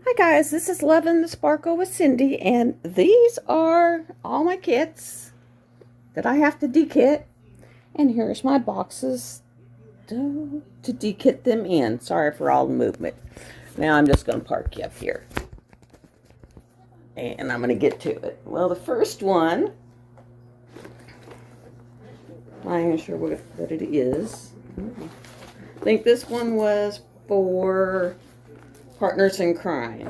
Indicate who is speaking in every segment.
Speaker 1: Hi guys, this is Lovin' the Sparkle with Cindy, and these are all my kits that I have to dekit. And here's my boxes to dekit them in. Sorry for all the movement. Now I'm just going to park you up here. And I'm going to get to it. Well, the first one, I'm not sure what it is. I think this one was for Partners in Crime.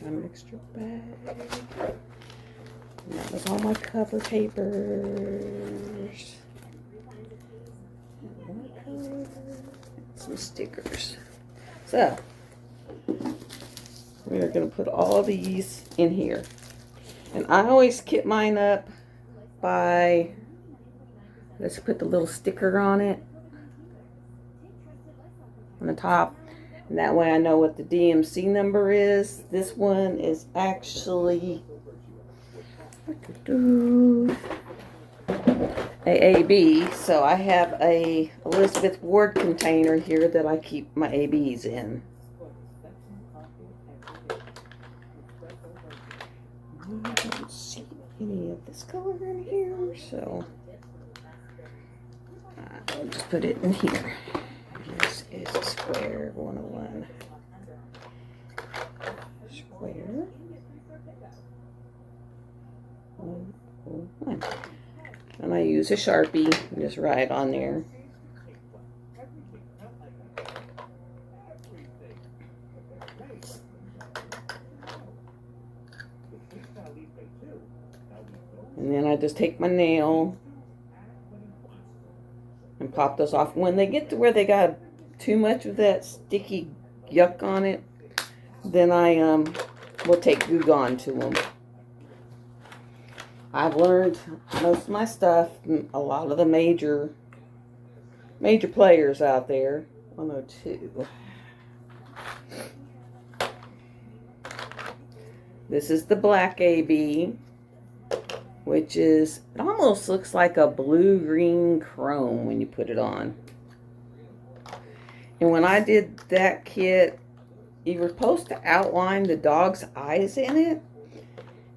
Speaker 1: Got an extra bag. And that was all my cover papers. And some stickers. So, we are going to put all these in here. And I always kit mine up by, let's put the little sticker on it, on the top. And that way I know what the DMC number is. This one is actually AAB. So I have a Elizabeth Ward container here that I keep my ABs in. I don't see any of this color in here, so I'll just put it in here. This is a square 101. Square 101. And I use a Sharpie, just write on there. And then I just take my nail and pop those off. When they get to where they got too much of that sticky yuck on it, then I will take Goo Gone to them. I've learned most of my stuff from a lot of the major players out there. 102. This is the black AB, which is, it almost looks like a blue-green chrome when you put it on. And when I did that kit, you were supposed to outline the dog's eyes in it,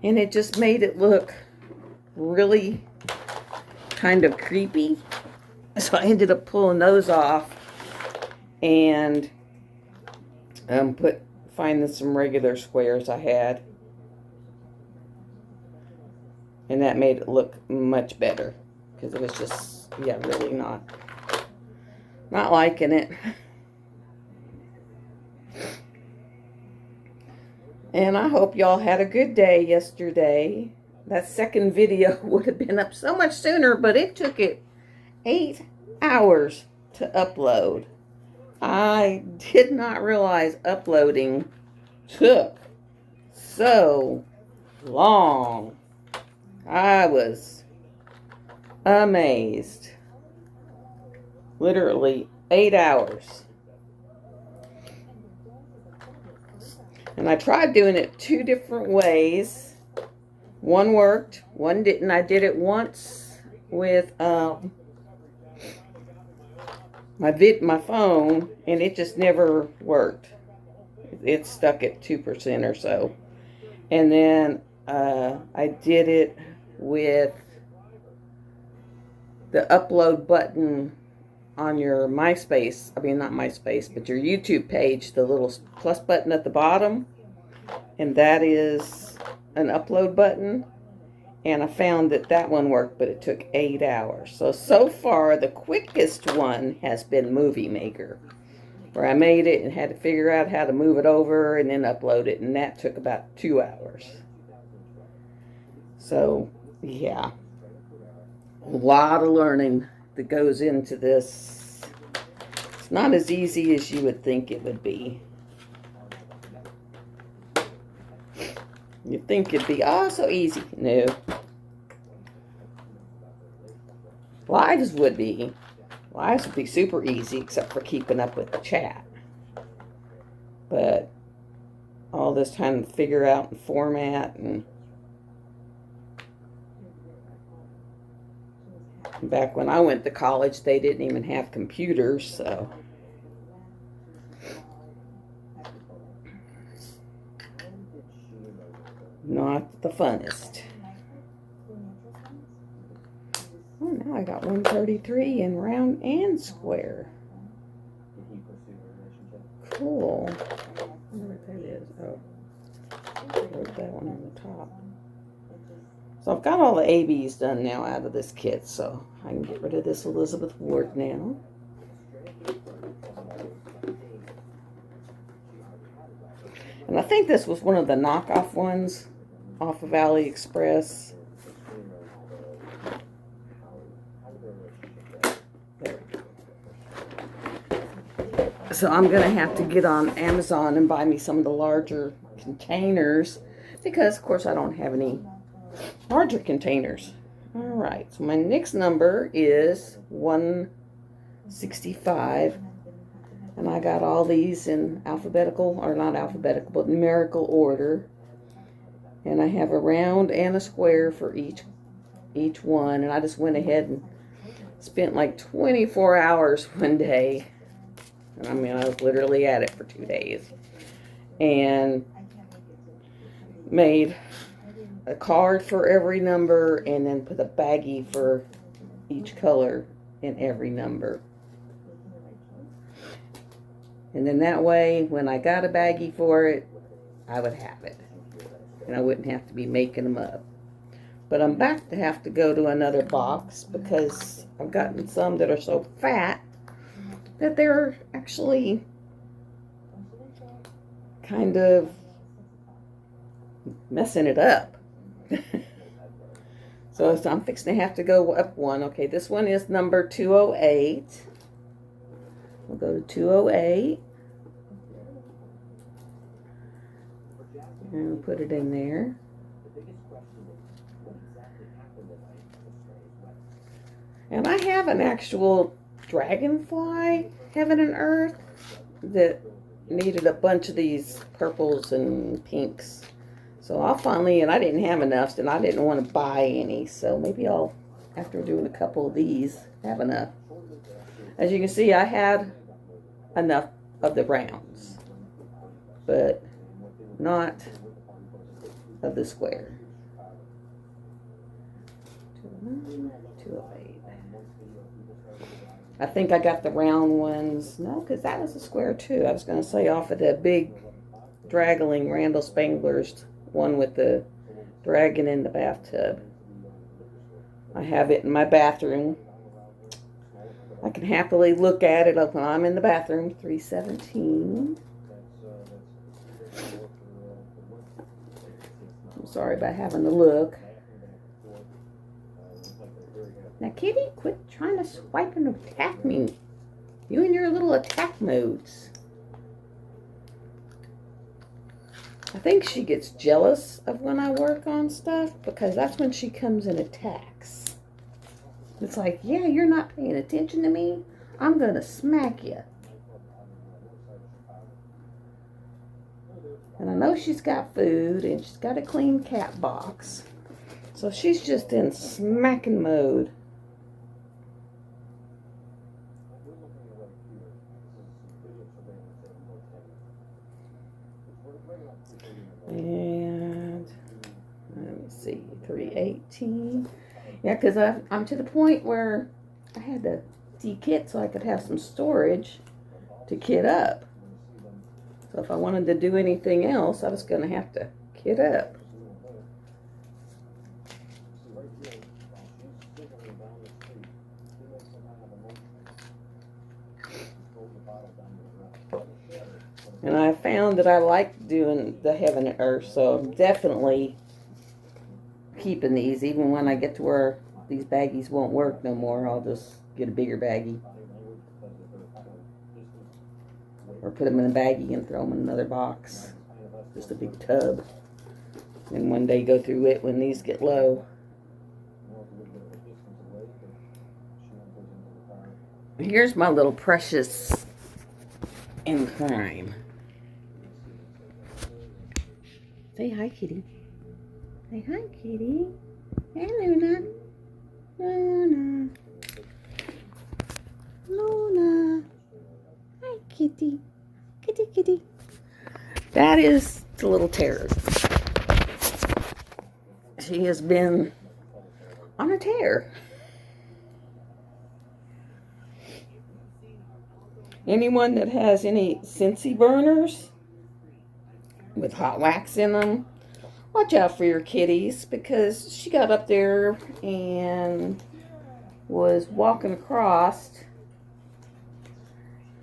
Speaker 1: and it just made it look really kind of creepy. So I ended up pulling those off and finding some regular squares I had. And that made it look much better, because it was just, yeah, really not liking it. And I hope y'all had a good day yesterday. That second video would have been up so much sooner, but it took it 8 hours to upload. I did not realize uploading took so long. I was amazed. Literally 8 hours. And I tried doing it 2 different ways. One worked, one didn't. I did it once with my phone, and it just never worked. It stuck at 2% or so. And then I did it with the upload button on your MySpace, I mean not MySpace, but your YouTube page, the little plus button at the bottom, and that is an upload button. And I found that one worked, but it took 8 hours. So far, the quickest one has been Movie Maker, where I made it and had to figure out how to move it over and then upload it, and that took about 2 hours. So, yeah, a lot of learning that goes into this. It's not as easy as you would think it would be. You'd think it'd be, oh, so easy. No. Lives would be super easy, except for keeping up with the chat. But all this time to figure out and format, and back when I went to college, they didn't even have computers, so not the funnest. Oh, now I got 133 in round and square. Cool. I wonder what that is. Oh, I wrote that one on the top. So I've got all the ABs done now out of this kit, so I can get rid of this Elizabeth Ward now. And I think this was one of the knockoff ones off of AliExpress. So I'm going to have to get on Amazon and buy me some of the larger containers because, of course, I don't have any larger containers. All right, so my next number is 165. And I got all these in alphabetical, or not alphabetical, but numerical order. And I have a round and a square for each one. And I just went ahead and spent like 24 hours one day. I mean, I was literally at it for 2 days. And made a card for every number and then put a baggie for each color in every number. And then that way, when I got a baggie for it, I would have it. And I wouldn't have to be making them up. But I'm back to have to go to another box because I've gotten some that are so fat that they're actually kind of messing it up. So I'm fixing to have to go up one. Okay, this one is number 208. We'll go to 208. And we'll put it in there. And I have an actual dragonfly, Heaven and Earth, that needed a bunch of these purples and pinks. So I'll finally, and I didn't have enough, and I didn't want to buy any. So maybe I'll, after doing a couple of these, have enough. As you can see, I had enough of the rounds, but not of the square. 208. I think I got the round ones. No, because that was a square too. I was going to say off of the big Dragling Randall Spangler's one with the dragon in the bathtub. I have it in my bathroom. I can happily look at it when I'm in the bathroom. 317. I'm sorry about having to look. Now, kitty, quit trying to swipe and attack me. You and your little attack modes. I think she gets jealous of when I work on stuff because that's when she comes and attacks. It's like, yeah, you're not paying attention to me. I'm going to smack you. And I know she's got food and she's got a clean cat box. So she's just in smacking mode. And let me see, 318. Yeah, because I'm to the point where I had to de-kit so I could have some storage to kit up. So if I wanted to do anything else, I was going to have to kit up. And I found that I like doing the Heaven and Earth, so I'm definitely keeping these. Even when I get to where these baggies won't work no more, I'll just get a bigger baggie. Or put them in a baggie and throw them in another box. Just a big tub. And one day go through it when these get low. Here's my little precious in crime. Say hi, kitty. Say hi, kitty. Hey, Luna. Luna. Luna. Hi, kitty. Kitty, kitty. That is the little terror. he has been on a tear. Anyone that has any Scentsy burners with hot wax in them, watch out for your kitties, because she got up there and was walking across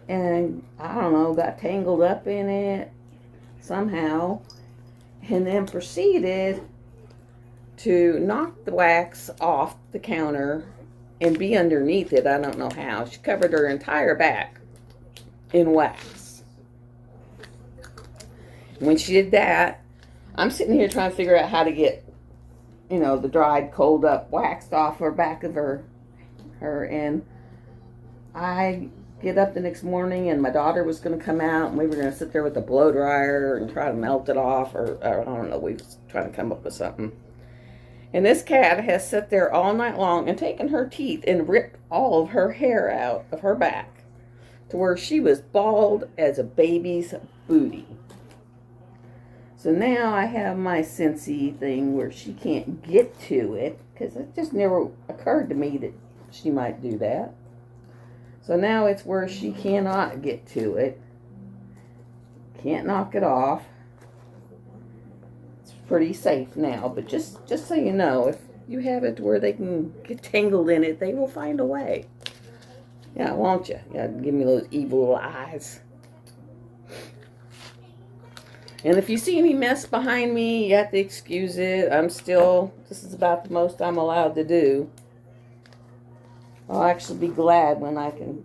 Speaker 1: and, I don't know, got tangled up in it somehow, and then proceeded to knock the wax off the counter and be underneath it. I don't know how. She covered her entire back in wax. When she did that, I'm sitting here trying to figure out how to get, you know, the dried, cold up wax off her back of her, and I get up the next morning, and my daughter was going to come out, and we were going to sit there with the blow dryer and try to melt it off, or I don't know, we was trying to come up with something. And this cat has sat there all night long and taken her teeth and ripped all of her hair out of her back to where she was bald as a baby's booty. So now I have my Scentsy thing where she can't get to it, because it just never occurred to me that she might do that. So now it's where she cannot get to it. Can't knock it off. It's pretty safe now, but just so you know, if you have it where they can get tangled in it, they will find a way. Yeah, won't you? Yeah, give me those evil eyes. And if you see any mess behind me, you have to excuse it. This is about the most I'm allowed to do. I'll actually be glad when I can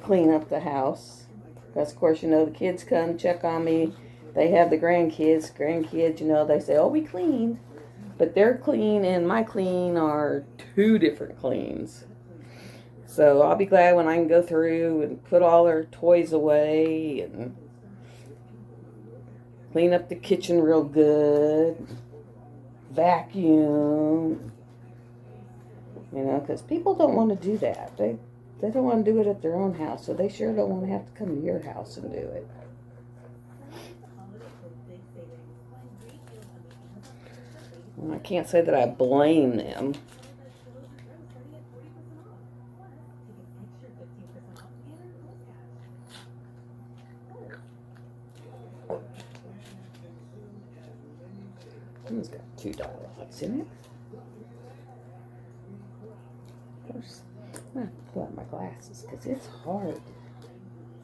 Speaker 1: clean up the house. Because, of course, you know, the kids come check on me. They have the grandkids. Grandkids, you know, they say, oh, we cleaned. But their clean and my clean are two different cleans. So I'll be glad when I can go through and put all their toys away and clean up the kitchen real good, vacuum, you know, because people don't want to do that. They don't want to do it at their own house, so they sure don't want to have to come to your house and do it. Well, I can't say that I blame them. It's got two dialogues in it. Of course, I'm going to pull out my glasses because it's hard to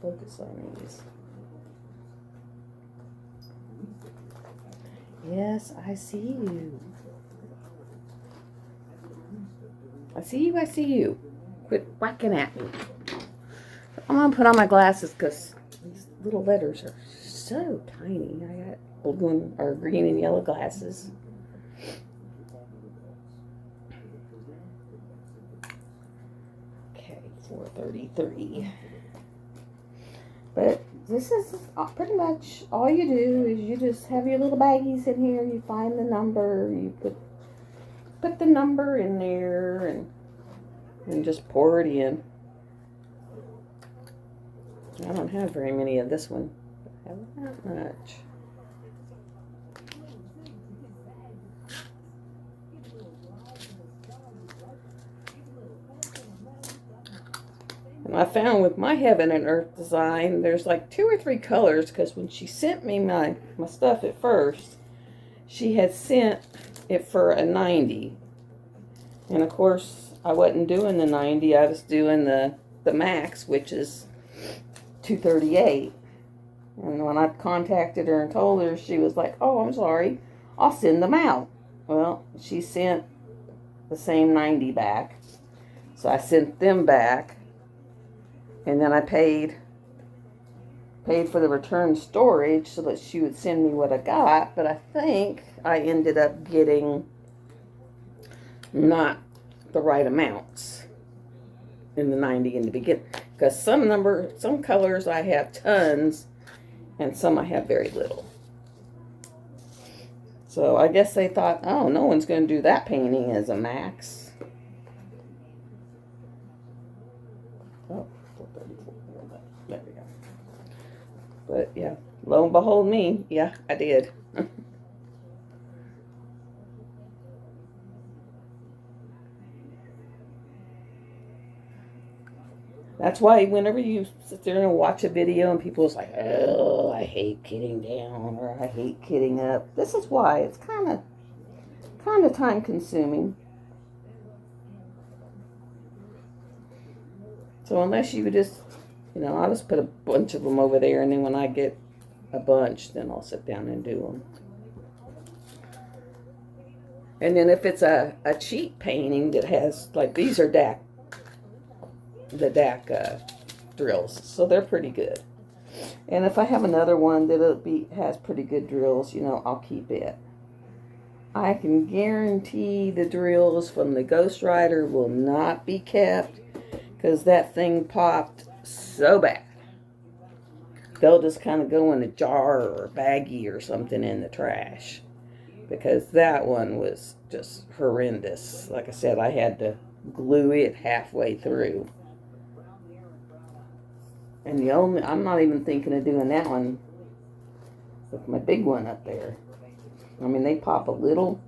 Speaker 1: focus on these. Yes, I see you. I see you, I see you. Quit whacking at me. I'm going to put on my glasses because these little letters are so tiny. I got blue or green and yellow glasses. Okay, 4:33. But this is pretty much all you do is you just have your little baggies in here. You find the number. You put the number in there and just pour it in. I don't have very many of this one. I haven't that much. And I found with my Heaven and Earth design, there's like 2 or 3 colors, because when she sent me my stuff at first, she had sent it for a 90. And of course, I wasn't doing the 90, I was doing the max, which is 238. And when I contacted her and told her, she was like, oh, I'm sorry, I'll send them out. Well, she sent the same 90 back. So I sent them back. And then I paid for the return storage so that she would send me what I got. But I think I ended up getting not the right amounts in the 90 in the beginning. Because some colors I have tons, and some I have very little. So I guess they thought, oh, no one's going to do that painting as a max. Oh, 434. There we go. But yeah, lo and behold me. Yeah, I did. That's why whenever you sit there and watch a video and people's like, oh, I hate kitting down or I hate kitting up. This is why. It's kind of time consuming. So unless you would just, I'll just put a bunch of them over there, and then when I get a bunch, then I'll sit down and do them. And then if it's a cheap painting that has, like, these are the DAC drills, so they're pretty good. And if I have another one that has pretty good drills, I'll keep it. I can guarantee the drills from the Ghost Rider will not be kept, because that thing popped so bad. They'll just kind of go in a jar or a baggie or something in the trash, because that one was just horrendous. Like I said, I had to glue it halfway through. And I'm not even thinking of doing that one with my big one up there. I mean, they pop a little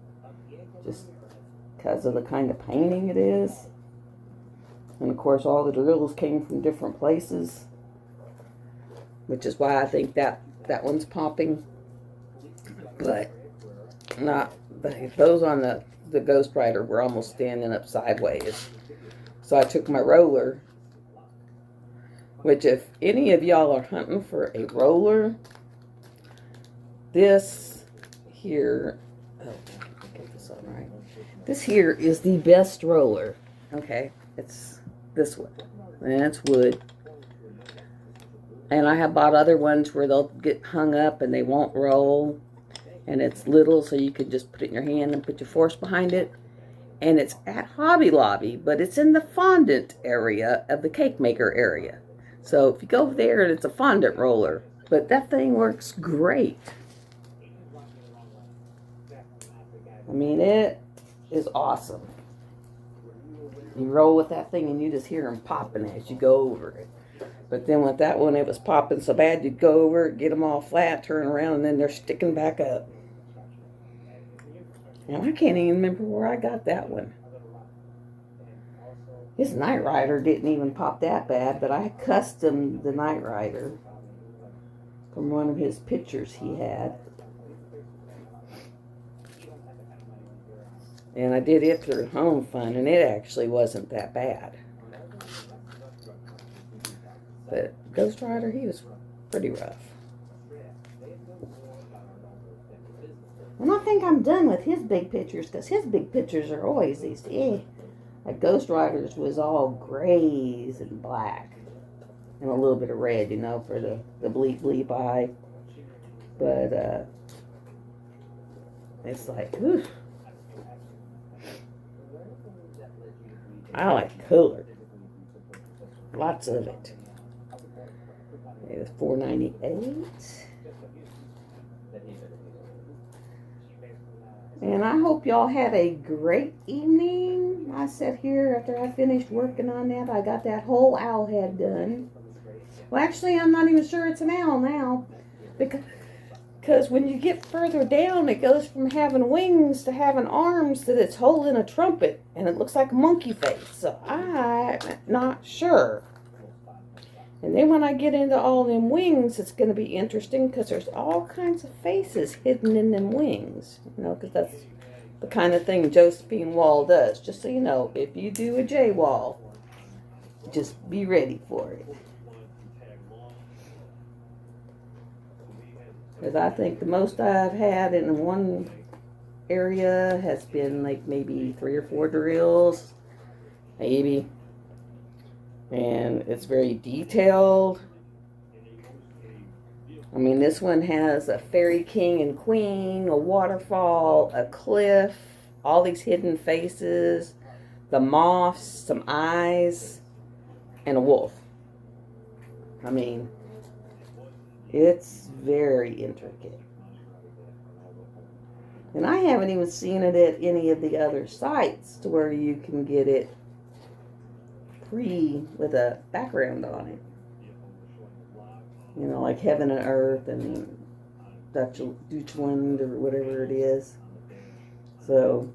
Speaker 1: just because of the kind of painting it is. And of course, all the drills came from different places, which is why I think that one's popping. But not those on the Ghost Rider were almost standing up sideways. So I took my roller, which if any of y'all are hunting for a roller, this here, get this on right. This here is the best roller. Okay, it's this one, and it's wood. And I have bought other ones where they'll get hung up and they won't roll. And it's little, so you can just put it in your hand and put your force behind it. And it's at Hobby Lobby, but it's in the fondant area of the cake maker area. So if you go there, it's a fondant roller. But that thing works great. I mean, it is awesome. You roll with that thing and you just hear them popping as you go over it. But then with that one, it was popping so bad, you'd go over it, get them all flat, turn around, and then they're sticking back up. And I can't even remember where I got that one. His Knight Rider didn't even pop that bad, but I customed the Knight Rider from one of his pictures he had. And I did it through Home Fun, and it actually wasn't that bad. But Ghost Rider, he was pretty rough. And I think I'm done with his big pictures, because his big pictures are always these, like Ghost Rider's was all grays and black. And a little bit of red, for the bleep bleep eye. But, it's like, whew. I like color. Lots of it. It's $4.98. And I hope y'all had a great evening. I sat here after I finished working on that. I got that whole owl head done. Well, actually, I'm not even sure it's an owl now. Because when you get further down, it goes from having wings to having arms that it's holding a trumpet. And it looks like a monkey face. So I'm not sure. And then when I get into all them wings, it's going to be interesting, because there's all kinds of faces hidden in them wings. Because that's the kind of thing Josephine Wall does. Just so you know, if you do a J Wall, just be ready for it. Because I think the most I've had in one area has been like maybe 3 or 4 drills. Maybe. And it's very detailed. I mean, this one has a fairy king and queen, a waterfall, a cliff, all these hidden faces, the moths, some eyes, and a wolf. I mean, it's very intricate. And I haven't even seen it at any of the other sites to where you can get it free with a background on it. Like Heaven and Earth and Deutschland or whatever it is. So,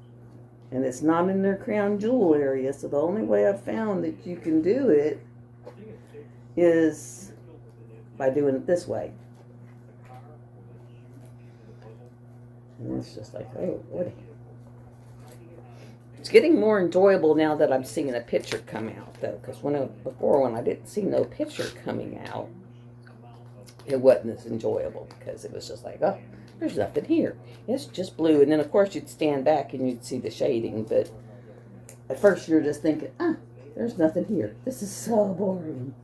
Speaker 1: and it's not in their crown jewel area, so the only way I've found that you can do it is by doing it this way. And it's just like, oh, what? It's getting more enjoyable now that I'm seeing a picture come out, though. Because before, when I didn't see no picture coming out, it wasn't as enjoyable. Because it was just like, oh, there's nothing here. It's just blue. And then, of course, you'd stand back and you'd see the shading. But at first, you're just thinking, there's nothing here. This is so boring.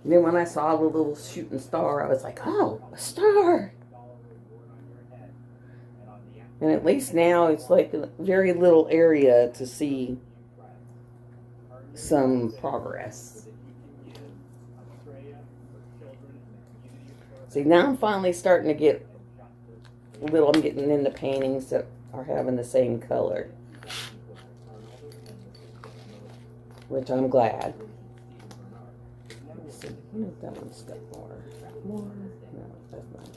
Speaker 1: And then when I saw the little shooting star, I was like, oh, a star. And at least now it's like a very little area to see some progress. See, now I'm finally starting to get I'm getting into paintings that are having the same color, which I'm glad. Let's see, that one's got more. No, that's not.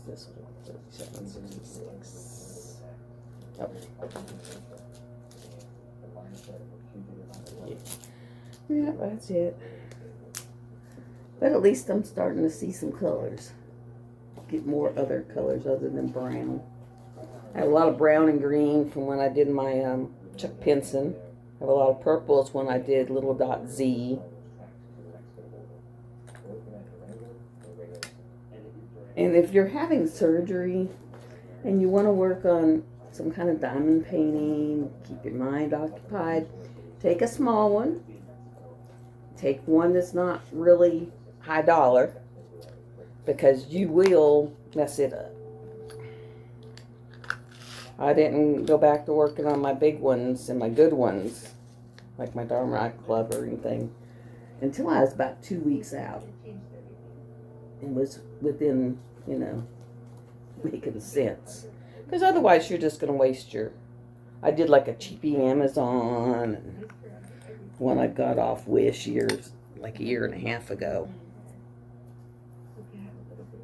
Speaker 1: This one, 3766. Oh. Yeah, that's it. But at least I'm starting to see some colors. Get more other colors other than brown. I have a lot of brown and green from when I did my Chuck Pinson. I have a lot of purples when I did Little Dot Z. And if you're having surgery and you want to work on some kind of diamond painting, keep your mind occupied, take a small one. Take one that's not really high dollar, because you will mess it up. I didn't go back to working on my big ones and my good ones, like my Dharma Club or anything, until I was about 2 weeks out. It was within, making sense. Because otherwise you're just going to waste I did like a cheapy Amazon, and one I got off Wish like a year and a half ago.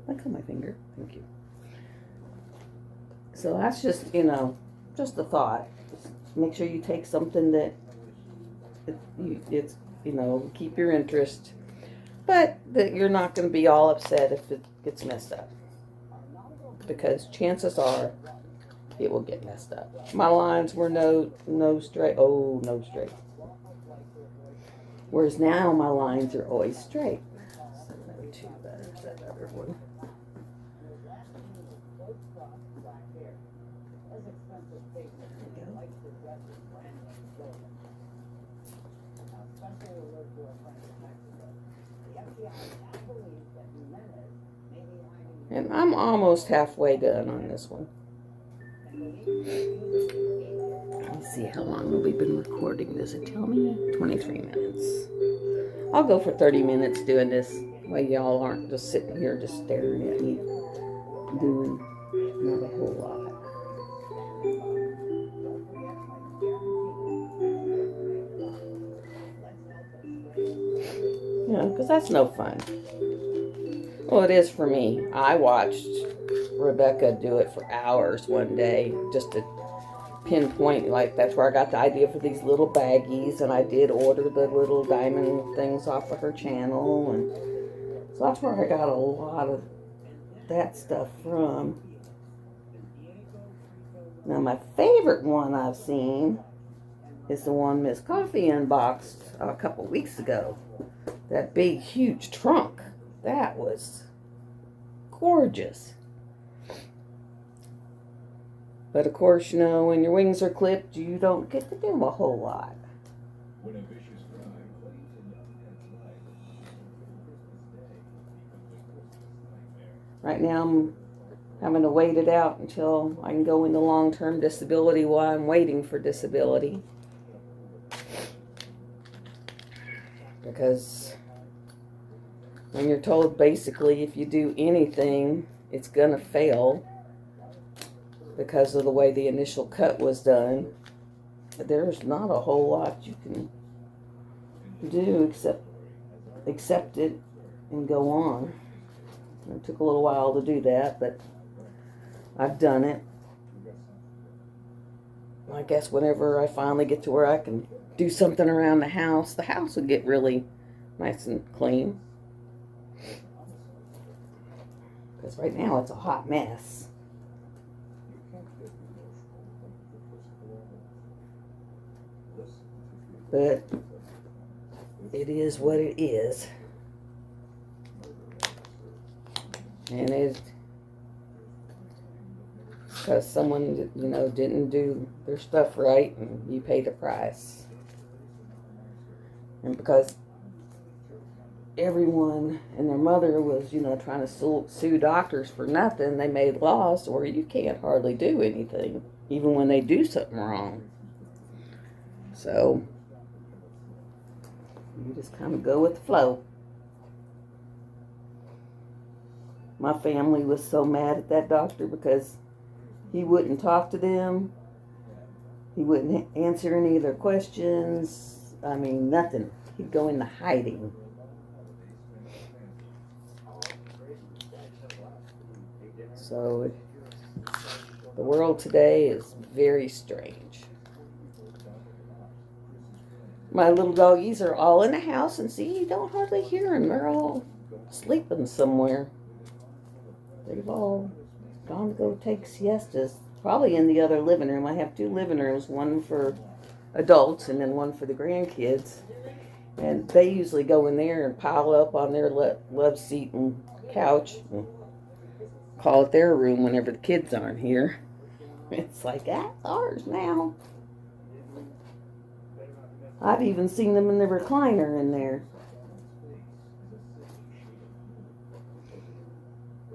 Speaker 1: Look on my finger. Thank you. So that's just, just a thought. Make sure you take something that it's keep your interest, but that you're not going to be all upset if it gets messed up, because chances are it will get messed up. My lines were no straight. Oh, no straight. Whereas now my lines are always straight. So there's that other one. And I'm almost halfway done on this one. Let's see, how long have we been recording? Does it tell me? 23 minutes. I'll go for 30 minutes doing this, while y'all aren't just sitting here just staring at me doing not a whole lot. Because that's no fun. Well, it is for me. I watched Rebecca do it for hours one day, just to pinpoint, like, that's where I got the idea for these little baggies, and I did order the little diamond things off of her channel, and so that's where I got a lot of that stuff from. Now, my favorite one I've seen is the one Miss Coffee unboxed a couple weeks ago. That big, huge trunk. That was gorgeous. But of course, when your wings are clipped, you don't get to do a whole lot. Right now, I'm having to wait it out until I can go into long-term disability while I'm waiting for disability. Because when you're told basically if you do anything, it's gonna fail because of the way the initial cut was done, there's not a whole lot you can do except accept it and go on. It took a little while to do that, but I've done it. I guess whenever I finally get to where I can do something around the house will get really nice and clean. Because right now it's a hot mess. But it is what it is. And it's because someone, didn't do their stuff right, and you pay the price. And because everyone and their mother was, trying to sue doctors for nothing, they made laws where you can't hardly do anything, even when they do something wrong. So you just kind of go with the flow. My family was so mad at that doctor because he wouldn't talk to them. He wouldn't answer any of their questions. I mean, nothing. He'd go into hiding. So the world today is very strange. My little doggies are all in the house, and see, you don't hardly hear them. They're all sleeping somewhere. They've all gone to go take siestas, probably in the other living room. I have 2 living rooms, one for adults and then one for the grandkids. And they usually go in there and pile up on their love seat and couch and call it their room whenever the kids aren't here. It's like, that's ours now. I've even seen them in the recliner in there.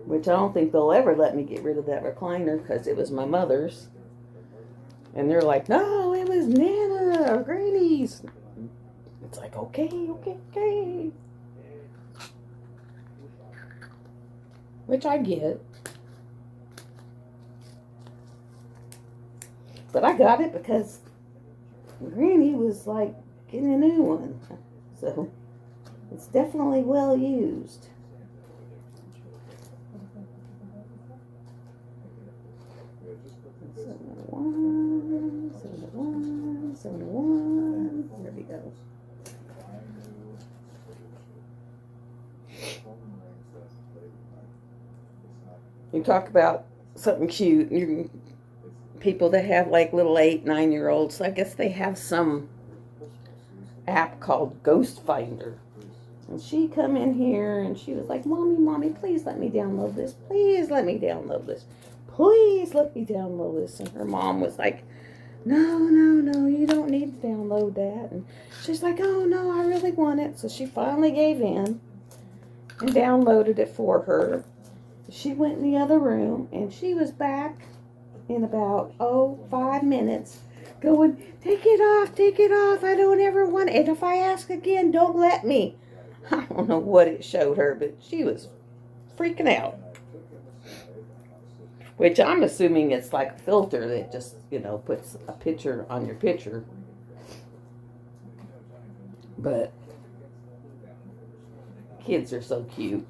Speaker 1: Which I don't think they'll ever let me get rid of that recliner because it was my mother's. And they're like, no, it was Nana or Granny's. It's like, okay. Which I get. But I got it because Granny was like getting a new one. So it's definitely well used. There we go. You talk about something cute. People that have like little 8, 9-year-olds, I guess they have some app called Ghost Finder. And she come in here and she was like, Mommy, please let me download this. Please let me download this. Please let me download this. And her mom was like, no, you don't need to download that. And she's like, oh no, I really want it. So she finally gave in and downloaded it for her. She went in the other room and she was back in about 5 minutes going, take it off, I don't ever want it. And if I ask again, don't let me. I don't know what it showed her, but she was freaking out. Which I'm assuming it's like a filter that just, puts a picture on your picture. But kids are so cute.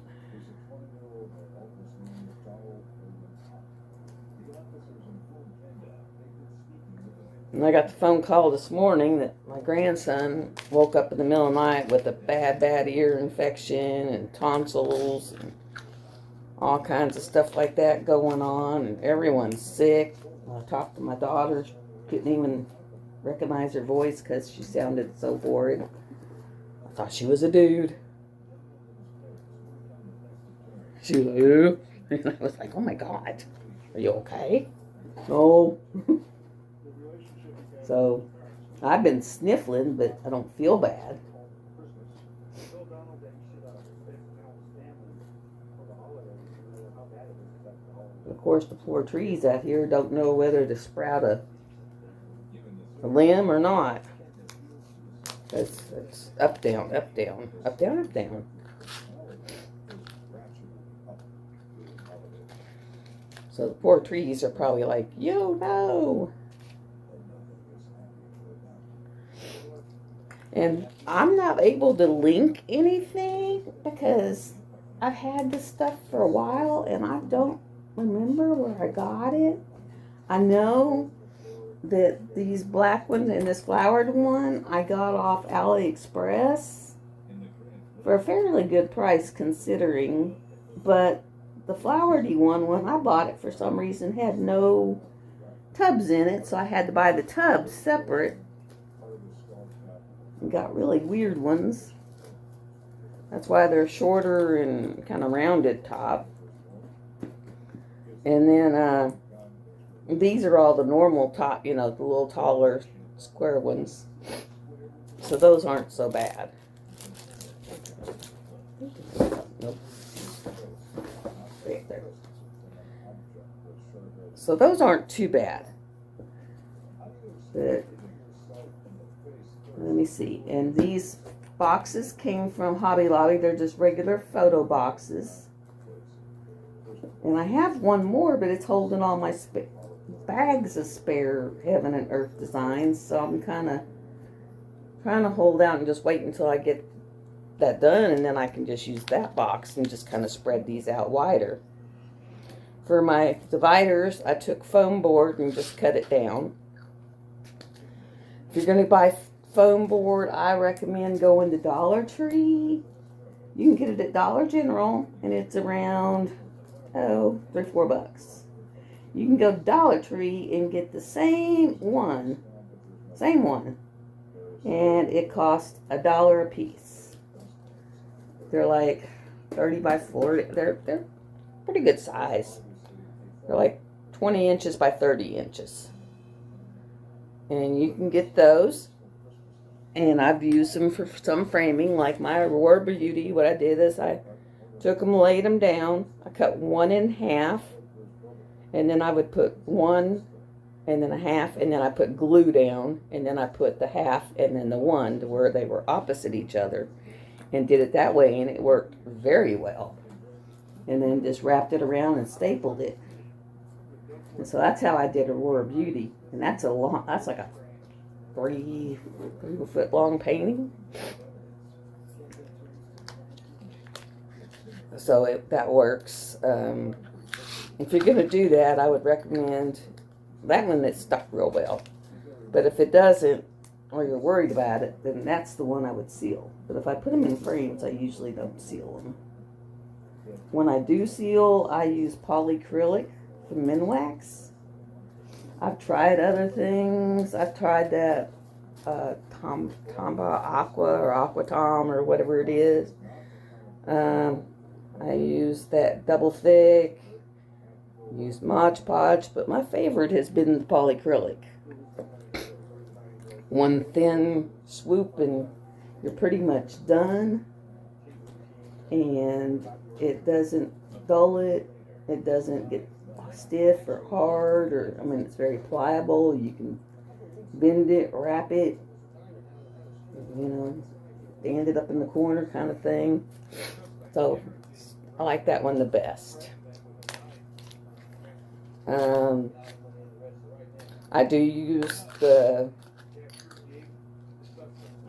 Speaker 1: And I got the phone call this morning that my grandson woke up in the middle of the night with a bad ear infection and tonsils and all kinds of stuff like that going on, and everyone's sick. I talked to my daughter, she couldn't even recognize her voice because she sounded so horrid. I thought she was a dude. She was like, ew. And I was like, oh my God, are you okay? No. So I've been sniffling, but I don't feel bad. Of course, the poor trees out here don't know whether to sprout a limb or not. It's up, down, up, down, up, down, up, down. So the poor trees are probably like, yo, no. And I'm not able to link anything because I've had this stuff for a while and I don't remember where I got it. I know that these black ones and this flowered one I got off AliExpress for a fairly good price considering, but the flowery one, when I bought it, for some reason had no tubs in it, so I had to buy the tubs separate. And got really weird ones. That's why they're shorter and kind of rounded top. And then these are all the normal top, you know, the little taller square ones. So those aren't so bad. Nope. Right there. So those aren't too bad. But let me see. And these boxes came from Hobby Lobby. They're just regular photo boxes. And I have one more, but it's holding all my bags of spare Heaven and Earth designs. So I'm kind of trying to hold out and just wait until I get that done. And then I can just use that box and just kind of spread these out wider. For my dividers, I took foam board and just cut it down. If you're going to buy foam board, I recommend going to Dollar Tree. You can get it at Dollar General, and it's around, $3-4. You can go to Dollar Tree and get the same one, and it costs $1 a piece. They're like 30 by 40. They're pretty good size. They're like 20 inches by 30 inches. And you can get those. And I've used them for some framing, like my Aurora Beauty. What I did is I took them, laid them down. I cut one in half. And then I would put one and then a half. And then I put glue down. And then I put the half and then the one to where they were opposite each other. And did it that way. And it worked very well. And then just wrapped it around and stapled it. And so that's how I did Aurora Beauty. And that's like a 3-foot long painting. So that works. If you're going to do that, I would recommend that one that stuck real well. But if it doesn't, or you're worried about it, then that's the one I would seal. But if I put them in frames, I usually don't seal them. When I do seal, I use polyacrylic from Minwax. I've tried other things. I've tried that Tombow Aqua or Aquatom or whatever it is. I use that double thick. Used Mod Podge, but my favorite has been the polyacrylic. One thin swoop and you're pretty much done. And it doesn't dull it. It doesn't get stiff or hard, or it's very pliable. You can bend it, wrap it, stand it up in the corner kind of thing. So I like that one the best. I do use the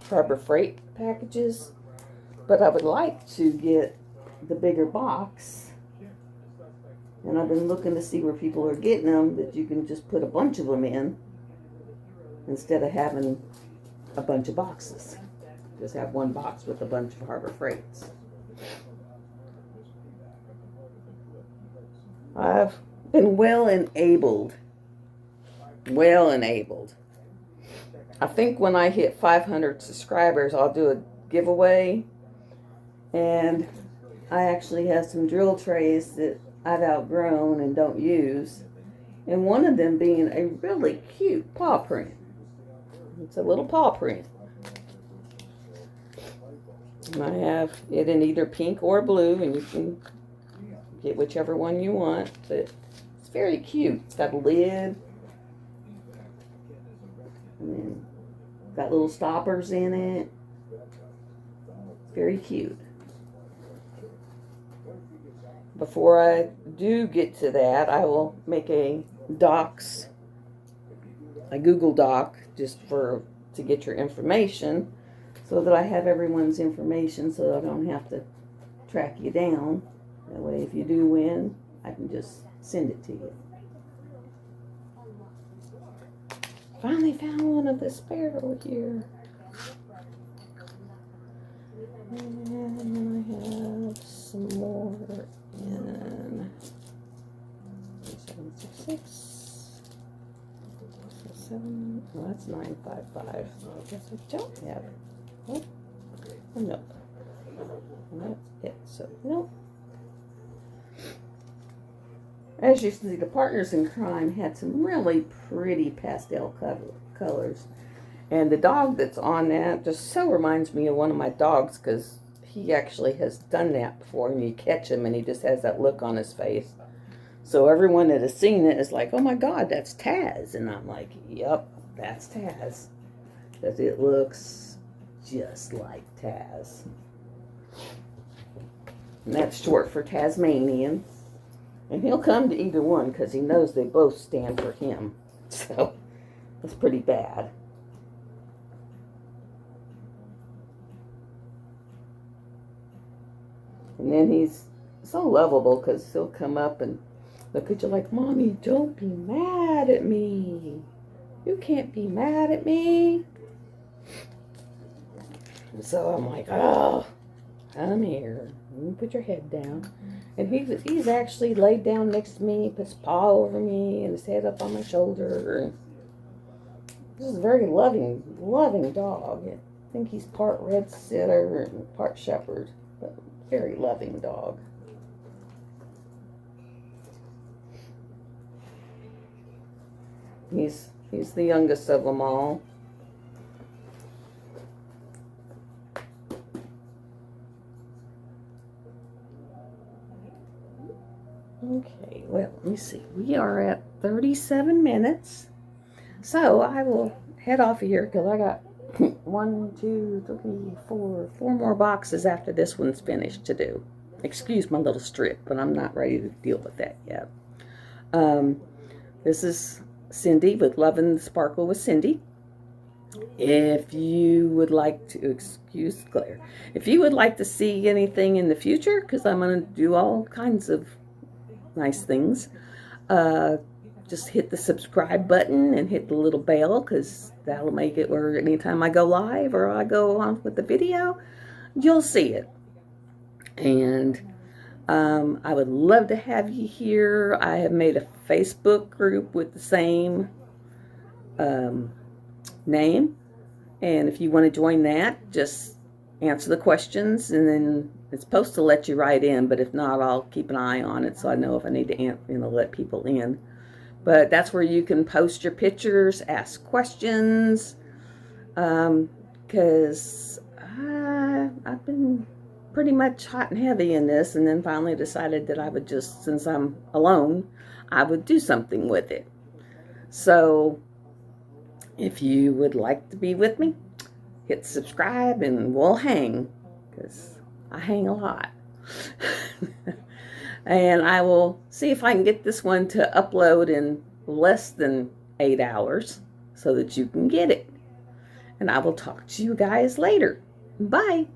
Speaker 1: Harbor Freight packages, but I would like to get the bigger box. And I've been looking to see where people are getting them, that you can just put a bunch of them in instead of having a bunch of boxes. Just have one box with a bunch of Harbor Freights. I've been well enabled. I think when I hit 500 subscribers, I'll do a giveaway. And I actually have some drill trays that I've outgrown and don't use, and one of them being a really cute paw print. It's a little paw print. And I have it in either pink or blue, and you can get whichever one you want, but it's very cute. It's got a lid, and then got little stoppers in it. Very cute. Before I do get to that, I will make a Google Doc, just to get your information, so that I have everyone's information, so I don't have to track you down. That way, if you do win, I can just send it to you. finally found one of the sparrow here. And then I have some more in 766. 7, well, that's 955. So I guess I don't have it. Oh, no. And that's it. So, nope. As you see, the Partners in Crime had some really pretty pastel colors. And the dog that's on that just so reminds me of one of my dogs, because he actually has done that before, and you catch him and he just has that look on his face. So everyone that has seen it is like, oh my God, that's Taz. And I'm like, yep, that's Taz. Because it looks just like Taz. And that's short for Tasmanian. And he'll come to either one because he knows they both stand for him. So that's pretty bad. And then he's so lovable because he'll come up and look at you like, Mommy, don't be mad at me. You can't be mad at me. And so I'm like, oh, come here. You put your head down. And he's actually laid down next to me, puts his paw over me, and his head up on my shoulder. This is a very loving dog. I think he's part red setter and part shepherd, but very loving dog. He's the youngest of them all. Okay, well, let me see. We are at 37 minutes. So I will head off of here because I got 1, 2, 3, 4 more boxes after this one's finished to do. Excuse my little strip, but I'm not ready to deal with that yet. This is Cindy with Loving the Sparkle with Cindy. If you would like to, excuse the glare, if you would like to see anything in the future, because I'm going to do all kinds of nice things, just hit the subscribe button and hit the little bell, because that'll make it where anytime I go live or I go on with the video, you'll see it. And I would love to have you here. I have made a Facebook group with the same name, and if you want to join that, just answer the questions, and then it's supposed to let you right in, but if not, I'll keep an eye on it so I know if I need to let people in. But that's where you can post your pictures, ask questions, because I've been pretty much hot and heavy in this, and then finally decided that I would just, since I'm alone, I would do something with it. So if you would like to be with me, hit subscribe and we'll hang, because I hang a lot. And I will see if I can get this one to upload in less than 8 hours so that you can get it. And I will talk to you guys later. Bye.